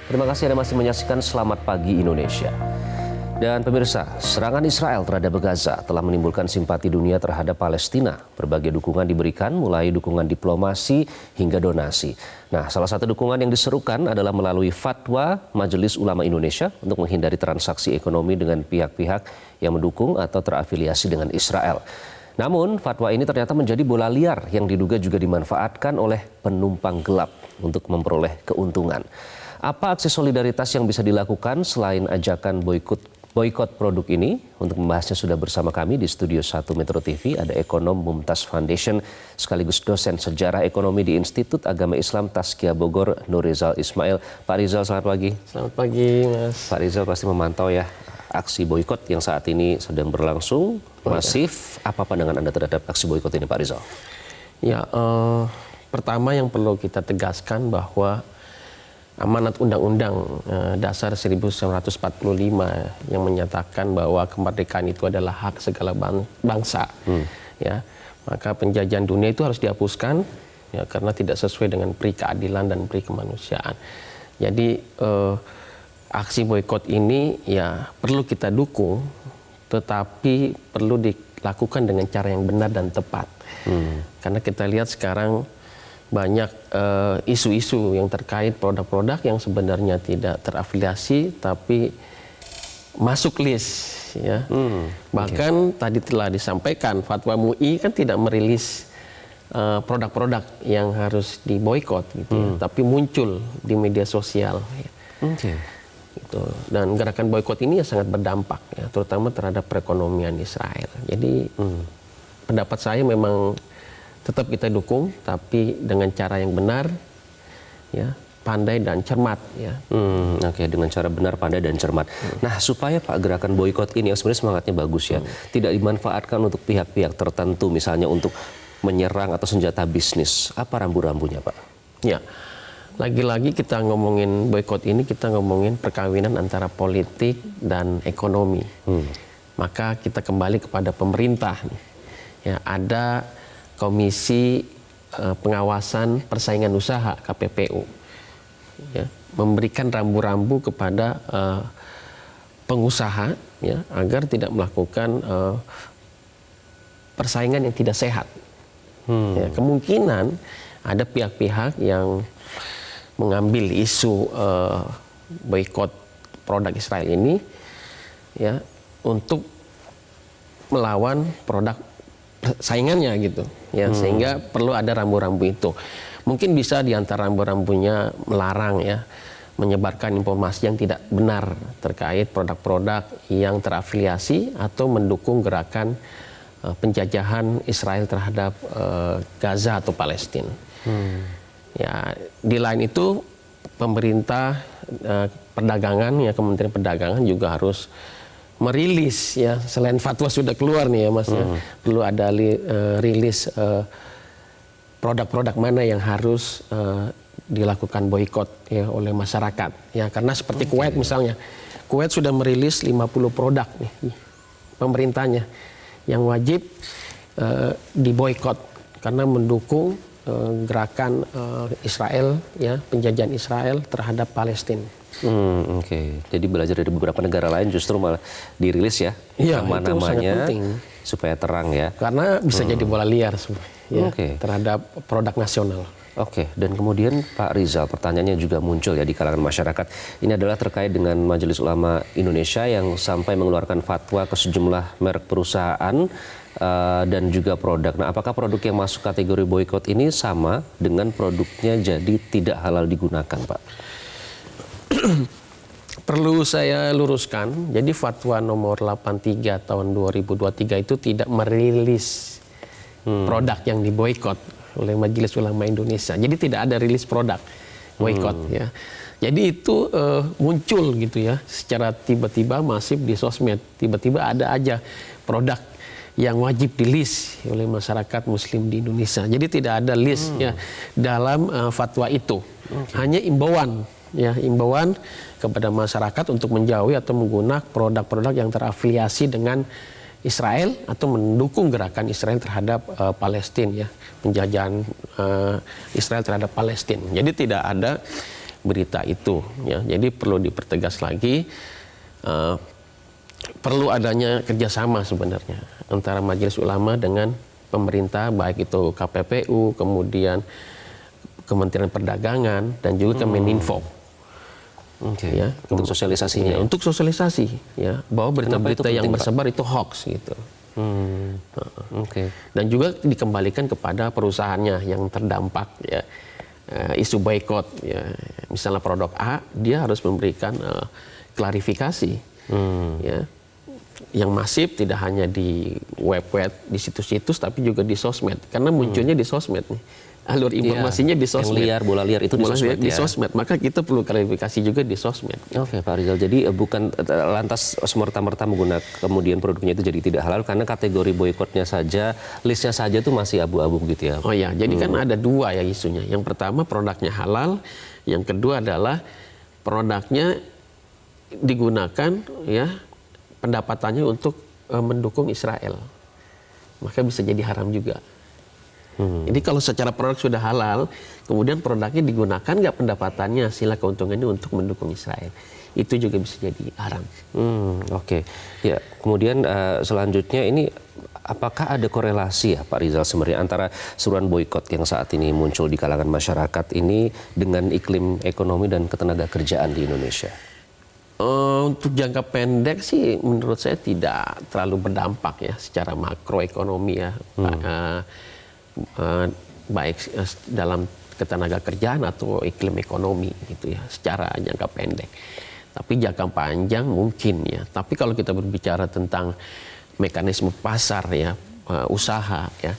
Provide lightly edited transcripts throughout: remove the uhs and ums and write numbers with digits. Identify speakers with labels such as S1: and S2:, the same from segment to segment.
S1: Terima kasih Anda masih menyaksikan Selamat Pagi Indonesia. Dan pemirsa, serangan Israel terhadap Gaza telah menimbulkan simpati dunia terhadap Palestina. Berbagai dukungan diberikan, mulai dukungan diplomasi hingga donasi. Nah, salah satu dukungan yang diserukan adalah melalui fatwa Majelis Ulama Indonesia untuk menghindari transaksi ekonomi dengan pihak-pihak yang mendukung atau terafiliasi dengan Israel. Namun, fatwa ini ternyata menjadi bola liar yang diduga juga dimanfaatkan oleh penumpang gelap untuk memperoleh keuntungan. Apa aksi solidaritas yang bisa dilakukan selain ajakan boikot produk ini? Untuk membahasnya sudah bersama kami di Studio 1 Metro TV ada ekonom Mumtaz Foundation sekaligus dosen sejarah ekonomi di Institut Agama Islam Tazkiyah Bogor, Nur Rizal Ismail. Pak Rizal, selamat pagi.
S2: Selamat pagi, Mas.
S1: Pak Rizal pasti memantau ya aksi boikot yang saat ini sedang berlangsung masif. Apa pandangan Anda terhadap aksi boikot ini, Pak Rizal?
S2: Ya, pertama yang perlu kita tegaskan bahwa amanat Undang-Undang Dasar 1945 yang menyatakan bahwa kemerdekaan itu adalah hak segala bangsa, ya, maka penjajahan dunia itu harus dihapuskan, ya, karena tidak sesuai dengan peri keadilan dan peri kemanusiaan. Jadi aksi boikot ini ya perlu kita dukung, tetapi perlu dilakukan dengan cara yang benar dan tepat, karena kita lihat sekarang banyak isu-isu yang terkait produk-produk yang sebenarnya tidak terafiliasi tapi masuk list, ya. Bahkan tadi telah disampaikan fatwa MUI kan tidak merilis produk-produk yang harus diboikot gitu, ya, tapi muncul di media sosial, ya. Gitu. Dan gerakan boikot ini ya sangat berdampak, ya, terutama terhadap perekonomian Israel. Jadi pendapat saya memang tetap kita dukung, tapi dengan cara yang benar, ya, pandai dan cermat, ya.
S1: Oke, dengan cara benar, pandai dan cermat. Nah, supaya Pak gerakan boikot ini yang sebenarnya semangatnya bagus ya, tidak dimanfaatkan untuk pihak-pihak tertentu, misalnya untuk menyerang atau senjata bisnis. Apa rambu-rambunya, Pak?
S2: Ya, lagi-lagi kita ngomongin boikot ini, kita ngomongin perkawinan antara politik dan ekonomi. Maka kita kembali kepada pemerintah, ya, ada Komisi Pengawasan Persaingan Usaha KPPU, ya, memberikan rambu-rambu kepada pengusaha, ya, agar tidak melakukan persaingan yang tidak sehat. Ya, kemungkinan ada pihak-pihak yang mengambil isu boikot produk Israel ini, ya, untuk melawan produk saingannya gitu, ya, sehingga perlu ada rambu-rambu itu. Mungkin bisa di antara rambu-rambunya melarang, ya, menyebarkan informasi yang tidak benar terkait produk-produk yang terafiliasi atau mendukung gerakan penjajahan Israel terhadap Gaza atau Palestina. Ya, di lain itu pemerintah perdagangan, ya, Kementerian Perdagangan juga harus merilis, ya, selain fatwa sudah keluar nih, ya, Mas, ya, perlu ada rilis produk-produk mana yang harus dilakukan boikot, ya, oleh masyarakat, ya, karena seperti Kuwait misalnya, Kuwait sudah merilis 50 produk nih pemerintahnya yang wajib diboikot karena mendukung gerakan Israel, ya, penjajahan Israel terhadap Palestina.
S1: Oke. Jadi belajar dari beberapa negara lain justru malah dirilis, ya,
S2: Iya,
S1: nama-namanya supaya terang, ya.
S2: Karena bisa jadi bola liar, ya, terhadap produk nasional.
S1: Oke, dan kemudian Pak Rizal, pertanyaannya juga muncul, ya, di kalangan masyarakat. Ini adalah terkait dengan Majelis Ulama Indonesia yang sampai mengeluarkan fatwa ke sejumlah merek perusahaan dan juga produk. Nah, apakah produk yang masuk kategori boikot ini sama dengan produknya jadi tidak halal digunakan, Pak?
S2: Perlu saya luruskan, jadi fatwa nomor 83 tahun 2023 itu tidak merilis produk yang diboikot oleh Majelis Ulama Indonesia. Jadi tidak ada rilis produk boikot, ya. Jadi itu muncul gitu, ya, secara tiba-tiba masif di sosmed. Tiba-tiba ada aja produk yang wajib di list oleh masyarakat Muslim di Indonesia. Jadi tidak ada list, ya, dalam fatwa itu. Hanya imbauan, ya, imbauan kepada masyarakat untuk menjauhi atau menggunakan produk-produk yang terafiliasi dengan Israel atau mendukung gerakan Israel terhadap Palestina, ya, penjajahan Israel terhadap Palestina. Jadi tidak ada berita itu. Ya, jadi perlu dipertegas lagi. Perlu adanya kerjasama sebenarnya antara Majelis Ulama dengan pemerintah, baik itu KPPU, kemudian Kementerian Perdagangan, dan juga Kemeninfo.
S1: Ya, untuk sosialisasinya.
S2: Ya, untuk sosialisasi, ya, bahwa berita-berita yang bersebar itu hoax gitu. Dan juga dikembalikan kepada perusahaannya yang terdampak, ya. Isu boykot, ya. Misalnya produk A, dia harus memberikan klarifikasi, ya, yang masif, tidak hanya di web, di situs-situs, tapi juga di sosmed, karena munculnya di sosmed nih. Alur informasinya di sosmed.
S1: Yang liar, bola liar itu di sosmed,
S2: ya. Maka kita perlu klarifikasi juga di sosmed.
S1: Oke, Pak Rizal. Jadi bukan lantas semerta-merta menggunakan kemudian produknya itu jadi tidak halal, karena kategori boikotnya saja, listnya saja itu masih abu-abu gitu ya.
S2: Oh ya, jadi kan ada dua ya isunya. Yang pertama produknya halal, yang kedua adalah produknya digunakan, ya, pendapatannya untuk mendukung Israel. Maka bisa jadi haram juga. Jadi kalau secara produk sudah halal, kemudian produknya digunakan nggak pendapatannya, hasil keuntungannya untuk mendukung Israel, itu juga bisa jadi haram.
S1: Oke. Ya, kemudian selanjutnya ini, apakah ada korelasi ya Pak Rizal sebenarnya antara seruan boikot yang saat ini muncul di kalangan masyarakat ini dengan iklim ekonomi dan ketenaga kerjaan di Indonesia?
S2: Untuk jangka pendek sih menurut saya tidak terlalu berdampak ya secara makroekonomi ya. Baik dalam ketenaga kerjaan atau iklim ekonomi gitu ya, secara jangka pendek. Tapi jangka panjang mungkin ya. Tapi kalau kita berbicara tentang mekanisme pasar ya, usaha ya,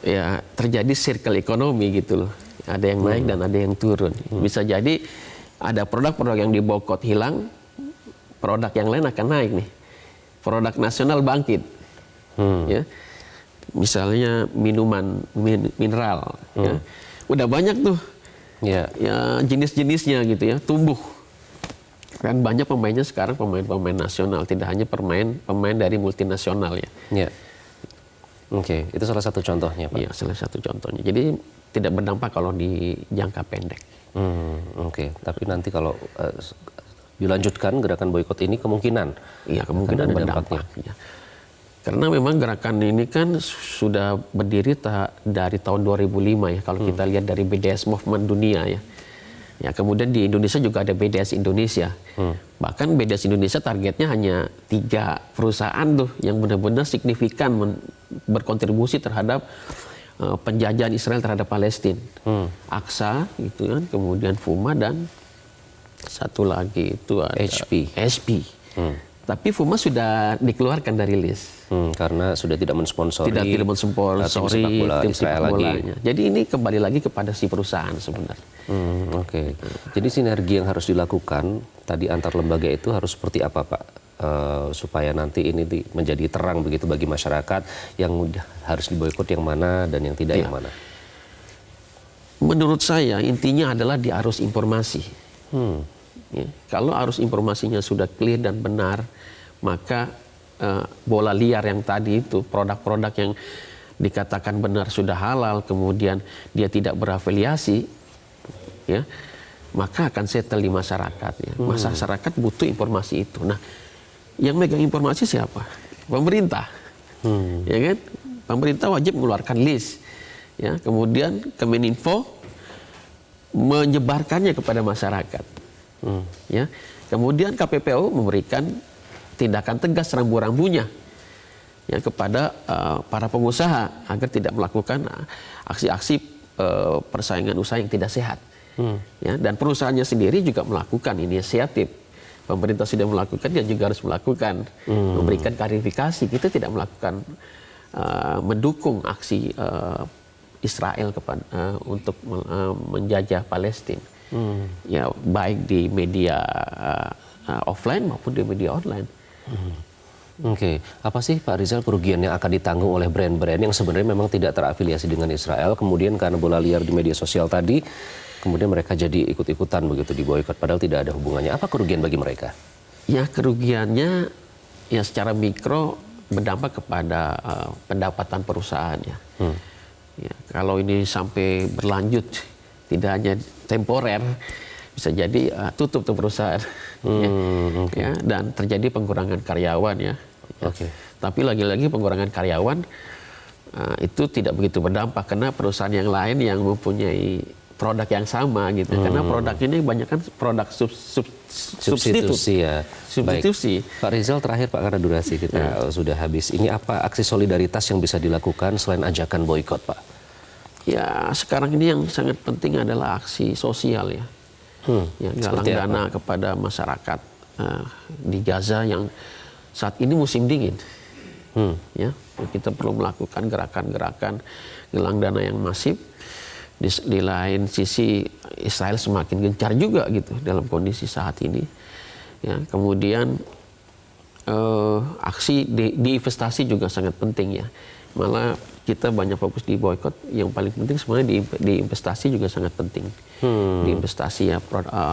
S2: ya terjadi circle ekonomi gitu loh. Ada yang naik dan ada yang turun. Bisa jadi ada produk-produk yang diboikot hilang, produk yang lain akan naik nih. Produk nasional bangkit. Ya. Misalnya minuman mineral, ya. Udah banyak tuh, ya, jenis-jenisnya gitu ya, tumbuh. Kan banyak pemainnya sekarang, pemain-pemain nasional, tidak hanya pemain dari multinasional ya.
S1: Ya. Oke, itu salah satu contohnya, Pak.
S2: Iya, salah satu contohnya. Jadi tidak berdampak kalau di jangka pendek.
S1: Oke, tapi nanti kalau dilanjutkan gerakan boikot ini kemungkinan,
S2: iya, kemungkinan berdampak. Ya. Karena memang gerakan ini kan sudah berdiri dari tahun 2005 ya, kalau kita lihat dari BDS Movement Dunia ya. Ya, kemudian di Indonesia juga ada BDS Indonesia. Bahkan BDS Indonesia targetnya hanya 3 perusahaan tuh yang benar-benar signifikan berkontribusi terhadap penjajahan Israel terhadap Palestina. Aqsa gitu kan, kemudian Fuma, dan satu lagi itu ada HP. Tapi Fuma sudah dikeluarkan dari list.
S1: Karena sudah tidak mensponsori
S2: tim sepak bola
S1: Israel lagi.
S2: Jadi ini kembali lagi kepada si perusahaan sebenarnya.
S1: Oke. Jadi sinergi yang harus dilakukan tadi antar lembaga itu harus seperti apa, Pak? Supaya nanti ini menjadi terang begitu bagi masyarakat yang harus diboikot yang mana dan yang tidak yang mana.
S2: Menurut saya intinya adalah di arus informasi. Ya, kalau arus informasinya sudah clear dan benar, maka bola liar yang tadi itu, produk-produk yang dikatakan benar sudah halal, kemudian dia tidak berafiliasi, ya, maka akan settle di masyarakat. Ya. Masyarakat butuh informasi itu. Nah, yang megang informasi siapa? Pemerintah, ya kan? Pemerintah wajib mengeluarkan list, ya. Kemudian Kemeninfo menyebarkannya kepada masyarakat. Ya, kemudian KPPU memberikan tindakan tegas rambu-rambunya ya kepada para pengusaha agar tidak melakukan aksi-aksi persaingan usaha yang tidak sehat. Ya, dan perusahaannya sendiri juga melakukan inisiatif. Pemerintah sudah melakukan, dia juga harus melakukan, memberikan klarifikasi. Kita tidak melakukan mendukung aksi Israel untuk menjajah Palestina. Ya, baik di media offline maupun di media online.
S1: Oke, apa sih Pak Rizal kerugian yang akan ditanggung oleh brand-brand yang sebenarnya memang tidak terafiliasi dengan Israel, kemudian karena bola liar di media sosial tadi, kemudian mereka jadi ikut-ikutan begitu di boikot, padahal tidak ada hubungannya. Apa kerugian bagi mereka? Ya, kerugiannya ya secara mikro berdampak kepada pendapatan perusahaannya. Ya, kalau ini sampai berlanjut, tidak hanya temporer,
S2: bisa jadi tutup tuh perusahaan. Ya, dan terjadi pengurangan karyawan ya.
S1: Oke.
S2: Tapi lagi-lagi pengurangan karyawan itu tidak begitu berdampak karena perusahaan yang lain yang mempunyai produk yang sama gitu. Karena produk ini banyak kan produk
S1: Substitusi ya.
S2: substitusi.
S1: Baik. Pak Rizal terakhir Pak, karena durasi kita sudah habis. Ini apa aksi solidaritas yang bisa dilakukan selain ajakan boikot, Pak?
S2: Ya sekarang ini yang sangat penting adalah aksi sosial ya. Ya, galang dana kepada masyarakat di Gaza yang saat ini musim dingin. Ya, kita perlu melakukan gerakan-gerakan galang dana yang masif. Di lain sisi Israel semakin gencar juga gitu dalam kondisi saat ini. Ya, kemudian aksi di investasi juga sangat penting ya. Malah kita banyak fokus di boykot, yang paling penting sebenarnya di investasi juga sangat penting. Di investasi ya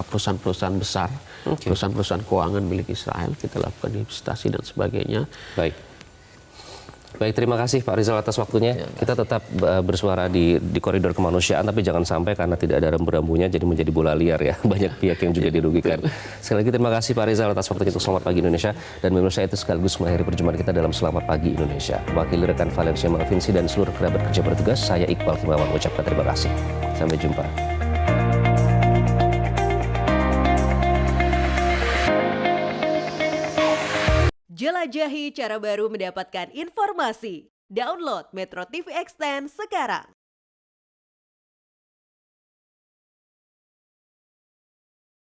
S2: perusahaan-perusahaan besar, perusahaan-perusahaan keuangan milik Israel, kita lakukan investasi dan sebagainya.
S1: Baik, terima kasih Pak Rizal atas waktunya. Kita tetap bersuara di koridor kemanusiaan, tapi jangan sampai karena tidak ada rambu-rambunya jadi menjadi bola liar ya. Banyak pihak yang juga dirugikan. Sekali lagi terima kasih Pak Rizal atas waktunya untuk Selamat Pagi Indonesia. Dan pemirsa, itu sekaligus mengakhiri perjumpaan kita dalam Selamat Pagi Indonesia. Wakil rekan Valencia Malvinsi dan seluruh kerabat kerja bertugas, saya Iqbal Himawan mengucapkan terima kasih. Sampai jumpa.
S3: Jelajahi cara baru mendapatkan informasi. Download Metro TV Extend sekarang.